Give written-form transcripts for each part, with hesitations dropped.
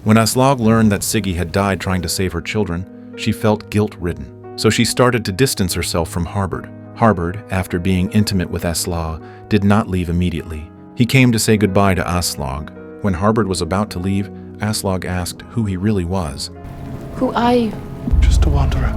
When Aslog learned that Siggy had died trying to save her children, she felt guilt-ridden. So she started to distance herself from Harbard. Harbard, after being intimate with Aslog, did not leave immediately. He came to say goodbye to Aslog. When Harbard was about to leave, Aslog asked who he really was. Who are you? Just a wanderer.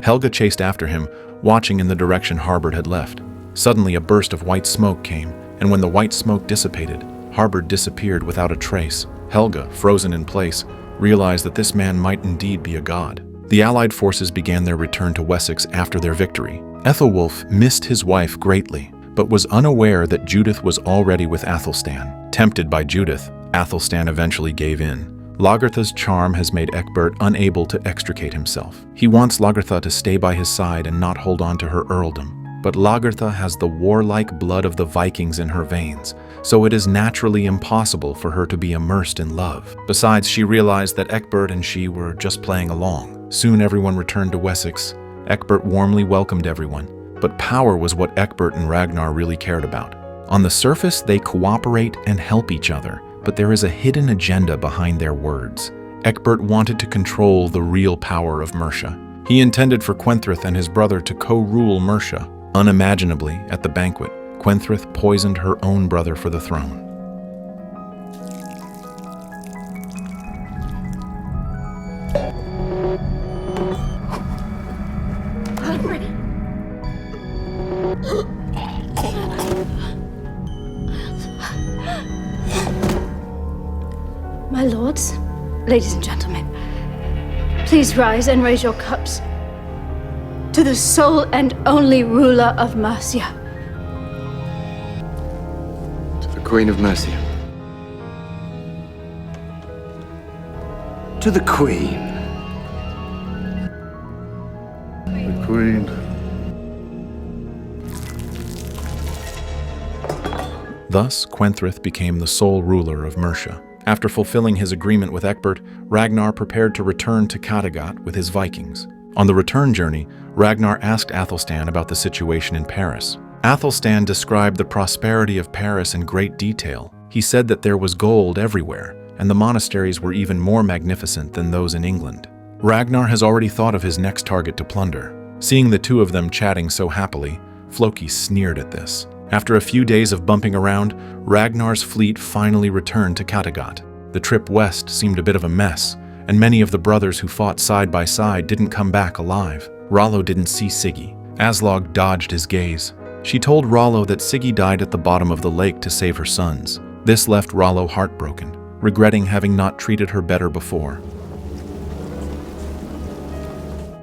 Helga chased after him, watching in the direction Harbard had left. Suddenly a burst of white smoke came, and when the white smoke dissipated, Harbard disappeared without a trace. Helga, frozen in place, realized that this man might indeed be a god. The Allied forces began their return to Wessex after their victory. Ethelwulf missed his wife greatly, but was unaware that Judith was already with Aethelstan. Tempted by Judith, Aethelstan eventually gave in. Lagertha's charm has made Ecbert unable to extricate himself. He wants Lagertha to stay by his side and not hold on to her earldom. But Lagertha has the warlike blood of the Vikings in her veins, so it is naturally impossible for her to be immersed in love. Besides, she realized that Ecbert and she were just playing along. Soon everyone returned to Wessex. Ecbert warmly welcomed everyone, but power was what Ecbert and Ragnar really cared about. On the surface, they cooperate and help each other, but there is a hidden agenda behind their words. Ecbert wanted to control the real power of Mercia. He intended for Quenthrith and his brother to co-rule Mercia. Unimaginably, at the banquet, Quenthrith poisoned her own brother for the throne. My lords, ladies and gentlemen, please rise and raise your cups to the sole and only ruler of Mercia. To the Queen of Mercia. To the Queen. The Queen. Thus, Quenthrith became the sole ruler of Mercia. After fulfilling his agreement with Ecbert, Ragnar prepared to return to Kattegat with his Vikings. On the return journey, Ragnar asked Aethelstan about the situation in Paris. Aethelstan described the prosperity of Paris in great detail. He said that there was gold everywhere, and the monasteries were even more magnificent than those in England. Ragnar has already thought of his next target to plunder. Seeing the two of them chatting so happily, Floki sneered at this. After a few days of bumping around, Ragnar's fleet finally returned to Kattegat. The trip west seemed a bit of a mess, and many of the brothers who fought side by side didn't come back alive. Rollo didn't see Siggy. Aslog dodged his gaze. She told Rollo that Siggy died at the bottom of the lake to save her sons. This left Rollo heartbroken, regretting having not treated her better before.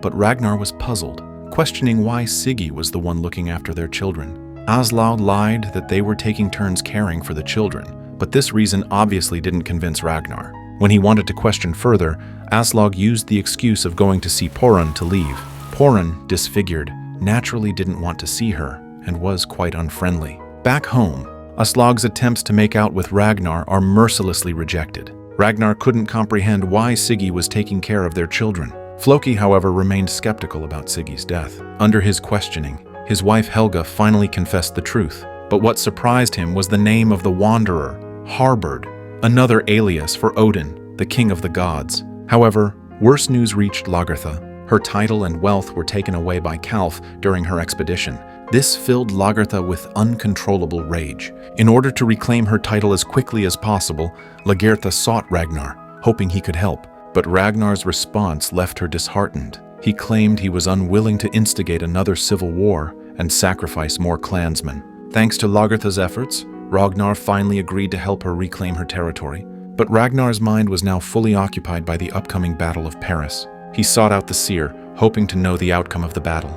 But Ragnar was puzzled, questioning why Siggy was the one looking after their children. Aslog lied that they were taking turns caring for the children, but this reason obviously didn't convince Ragnar. When he wanted to question further, Aslog used the excuse of going to see Poran to leave. Poran, disfigured, naturally didn't want to see her and was quite unfriendly. Back home, Aslog's attempts to make out with Ragnar are mercilessly rejected. Ragnar couldn't comprehend why Siggy was taking care of their children. Floki, however, remained skeptical about Siggy's death. Under his questioning, his wife Helga finally confessed the truth. But what surprised him was the name of the wanderer, Harbard, another alias for Odin, the king of the gods. However, worse news reached Lagertha. Her title and wealth were taken away by Kalf during her expedition. This filled Lagertha with uncontrollable rage. In order to reclaim her title as quickly as possible, Lagertha sought Ragnar, hoping he could help. But Ragnar's response left her disheartened. He claimed he was unwilling to instigate another civil war and sacrifice more clansmen. Thanks to Lagertha's efforts, Ragnar finally agreed to help her reclaim her territory. But Ragnar's mind was now fully occupied by the upcoming Battle of Paris. He sought out the Seer, hoping to know the outcome of the battle.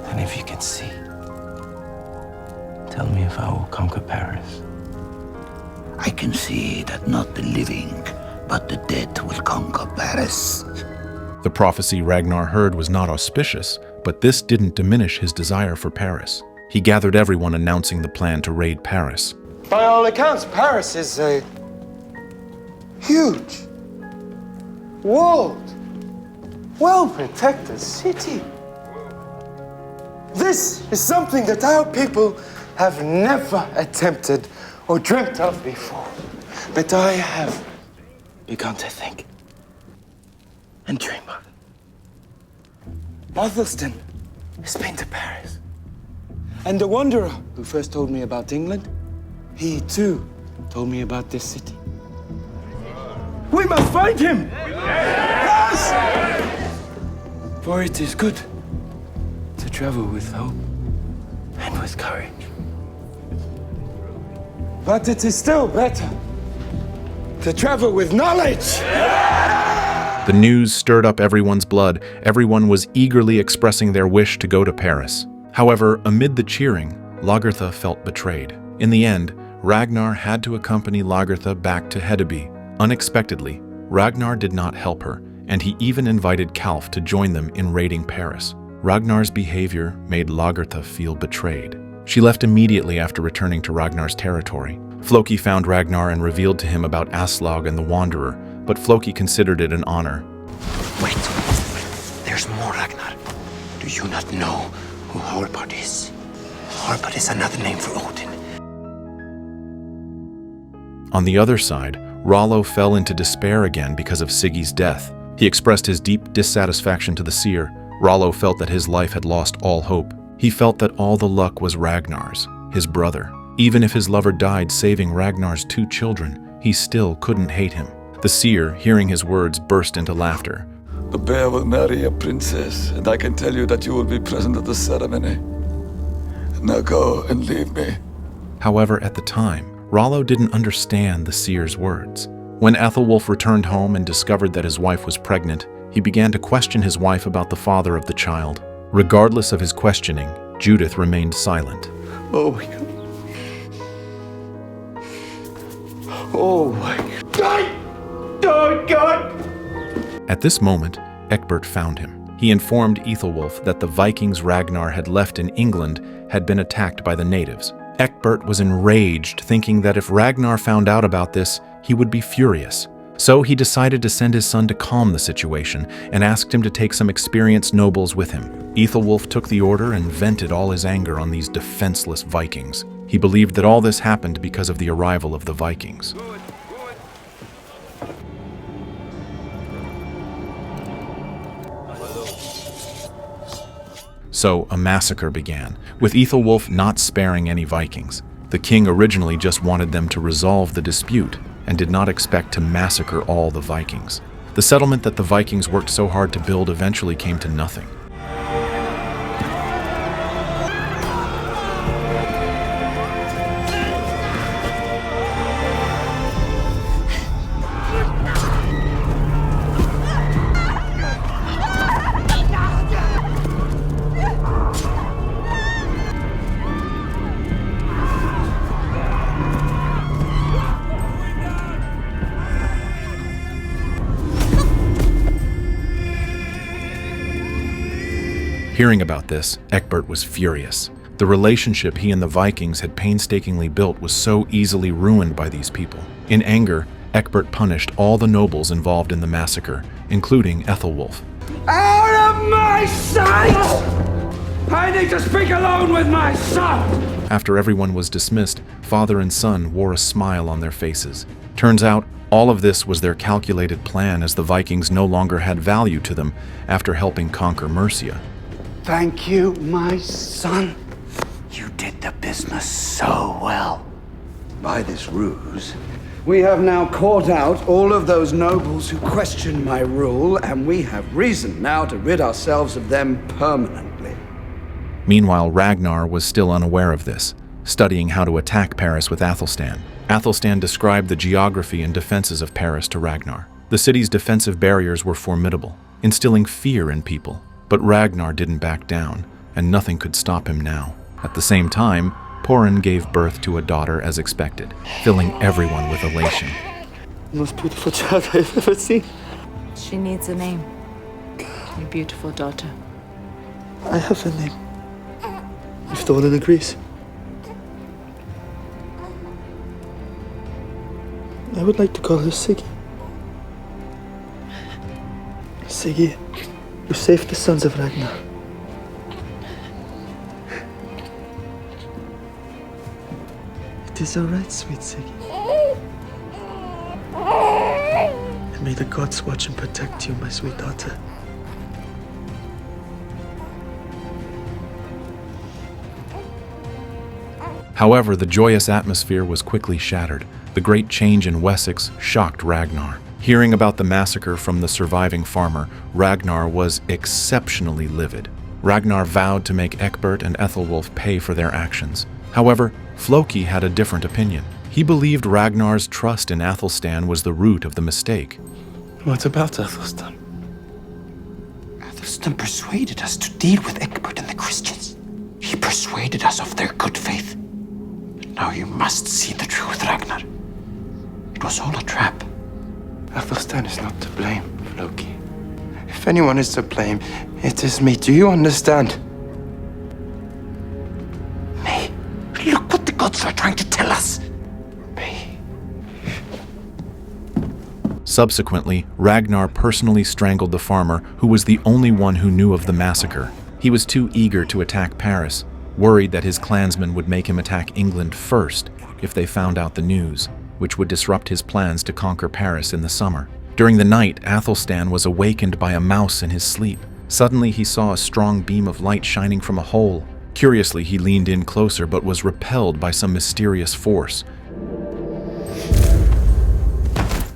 And if you can see, tell me if I will conquer Paris. I can see that not the living, but the dead will conquer Paris. The prophecy Ragnar heard was not auspicious, but this didn't diminish his desire for Paris. He gathered everyone announcing the plan to raid Paris. By all accounts, Paris is a huge, walled, well-protected city. This is something that our people have never attempted or dreamt of before. But I have begun to think and dream of. Aethelstan has been to Paris. And the wanderer who first told me about England, he too told me about this city. We must find him! Yes! For it is good to travel with hope and with courage. But it is still better to travel with knowledge! The news stirred up everyone's blood. Everyone was eagerly expressing their wish to go to Paris. However, amid the cheering, Lagertha felt betrayed. In the end, Ragnar had to accompany Lagertha back to Hedeby. Unexpectedly, Ragnar did not help her, and he even invited Kalf to join them in raiding Paris. Ragnar's behavior made Lagertha feel betrayed. She left immediately after returning to Ragnar's territory. Floki found Ragnar and revealed to him about Aslaug and the Wanderer, but Floki considered it an honor. Wait. There's more, Ragnar. Do you not know who Harbard is? Harbard is another name for Odin. On the other side, Rollo fell into despair again because of Siggy's death. He expressed his deep dissatisfaction to the Seer. Rollo felt that his life had lost all hope. He felt that all the luck was Ragnar's, his brother. Even if his lover died saving Ragnar's 2 children, he still couldn't hate him. The Seer, hearing his words, burst into laughter. The bear will marry a princess, and I can tell you that you will be present at the ceremony. Now go and leave me. However, at the time, Rollo didn't understand the Seer's words. When Ethelwulf returned home and discovered that his wife was pregnant, he began to question his wife about the father of the child. Regardless of his questioning, Judith remained silent. Oh my God. Oh my God. Oh God! At this moment, Ecbert found him. He informed Aethelwulf that the Vikings Ragnar had left in England had been attacked by the natives. Ecbert was enraged, thinking that if Ragnar found out about this, he would be furious. So he decided to send his son to calm the situation and asked him to take some experienced nobles with him. Aethelwulf took the order and vented all his anger on these defenseless Vikings. He believed that all this happened because of the arrival of the Vikings. So a massacre began, with Aethelwulf not sparing any Vikings. The king originally just wanted them to resolve the dispute and did not expect to massacre all the Vikings. The settlement that the Vikings worked so hard to build eventually came to nothing. Hearing about this, Ecbert was furious. The relationship he and the Vikings had painstakingly built was so easily ruined by these people. In anger, Ecbert punished all the nobles involved in the massacre, including Ethelwulf. Out of my sight! I need to speak alone with my son! After everyone was dismissed, father and son wore a smile on their faces. Turns out, all of this was their calculated plan, as the Vikings no longer had value to them after helping conquer Mercia. Thank you, my son. You did the business so well. By this ruse, we have now caught out all of those nobles who question my rule, and we have reason now to rid ourselves of them permanently. Meanwhile, Ragnar was still unaware of this, studying how to attack Paris with Aethelstan. Aethelstan described the geography and defenses of Paris to Ragnar. The city's defensive barriers were formidable, instilling fear in people. But Ragnar didn't back down, and nothing could stop him now. At the same time, Porin gave birth to a daughter as expected, filling everyone with elation. The most beautiful child I've ever seen. She needs a name. Your beautiful daughter. I have a name. If the one agrees. I would like to call her Siggy. Siggy, you saved the sons of Ragnar. It is all right, sweet Siggy. And may the gods watch and protect you, my sweet daughter. However, the joyous atmosphere was quickly shattered. The great change in Wessex shocked Ragnar. Hearing about the massacre from the surviving farmer, Ragnar was exceptionally livid. Ragnar vowed to make Ecbert and Aethelwulf pay for their actions. However, Floki had a different opinion. He believed Ragnar's trust in Aethelstan was the root of the mistake. What about Aethelstan? Aethelstan persuaded us to deal with Ecbert and the Christians. He persuaded us of their good faith. But now you must see the truth, Ragnar. It was all a trap. Aethelstan is not to blame, Floki. If anyone is to blame, it is me. Do you understand? Nay, look what the gods are trying to tell us. Me. Subsequently, Ragnar personally strangled the farmer, who was the only one who knew of the massacre. He was too eager to attack Paris, worried that his clansmen would make him attack England first if they found out the news, which would disrupt his plans to conquer Paris in the summer. During the night, Aethelstan was awakened by a mouse in his sleep. Suddenly, he saw a strong beam of light shining from a hole. Curiously, he leaned in closer but was repelled by some mysterious force.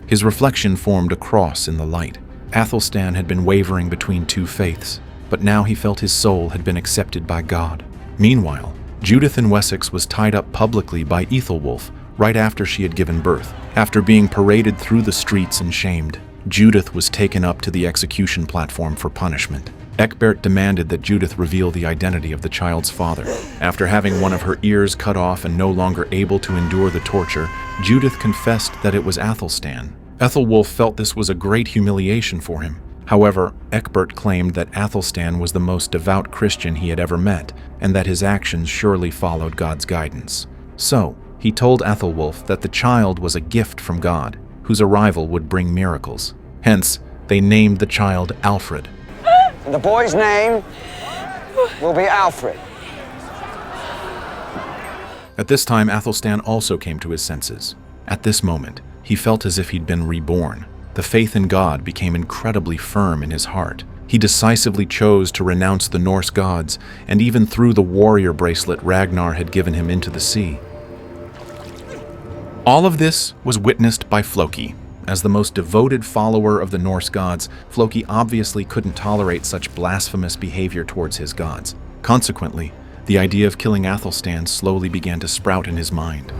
His reflection formed a cross in the light. Aethelstan had been wavering between two faiths, but now he felt his soul had been accepted by God. Meanwhile, Judith in Wessex was tied up publicly by Aethelwulf right after she had given birth. After being paraded through the streets and shamed, Judith was taken up to the execution platform for punishment. Ecbert demanded that Judith reveal the identity of the child's father. After having one of her ears cut off and no longer able to endure the torture, Judith confessed that it was Aethelstan. Aethelwulf felt this was a great humiliation for him. However, Ecbert claimed that Aethelstan was the most devout Christian he had ever met, and that his actions surely followed God's guidance. So, he told Aethelwulf that the child was a gift from God, whose arrival would bring miracles. Hence, they named the child Alfred. The boy's name will be Alfred. At this time, Aethelstan also came to his senses. At this moment, he felt as if he'd been reborn. The faith in God became incredibly firm in his heart. He decisively chose to renounce the Norse gods and even threw the warrior bracelet Ragnar had given him into the sea. All of this was witnessed by Floki. As the most devoted follower of the Norse gods, Floki obviously couldn't tolerate such blasphemous behavior towards his gods. Consequently, the idea of killing Aethelstan slowly began to sprout in his mind.